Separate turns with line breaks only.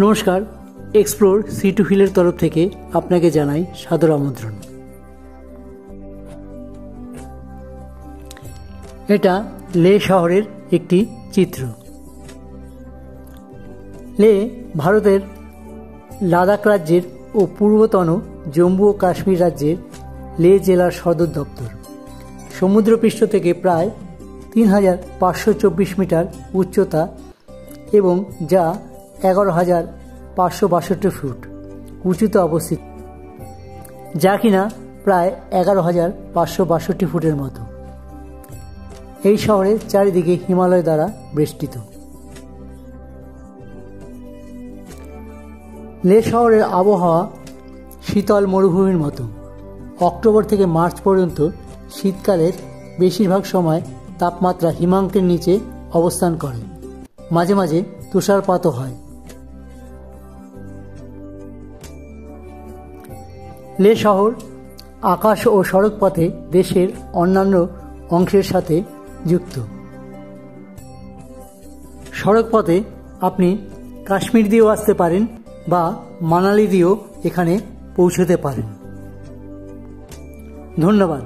নমস্কার, explore C two হিলের তরফ থেকে আপনাকে জানাই সাদর আমন্ত্রণ। এটা লে শহরের একটি চিত্র। লে ভারতের লাদাখ রাজ্যের ও পূর্বতন জম্মু ও কাশ্মীর রাজ্যের লে জেলার সদর দপ্তর। সমুদ্রপৃষ্ঠ থেকে প্রায় ৩,৫২৪ মিটার উচ্চতা এবং যা ১১,৫৬২ ফুট উঁচুতে অবস্থিত, যা কিনা প্রায় ১১,৫৬২ ফুটের মতো। এই শহরের চারিদিকে হিমালয় দ্বারা বেষ্টিত। লে শহরের আবহাওয়া শীতল মরুভূমির মতো। অক্টোবর থেকে মার্চ পর্যন্ত শীতকালের বেশিরভাগ সময় তাপমাত্রা হিমাঙ্কের নিচে অবস্থান করে, মাঝে মাঝে তুষারপাতও হয়। লে শহর আকাশ ও সড়ক পথে দেশের অন্যান্য অংশের সাথে যুক্ত। সড়ক পথে আপনি কাশ্মীর দিয়েও আসতে পারেন বা মানালি দিয়েও এখানে পৌঁছতে পারেন। ধন্যবাদ।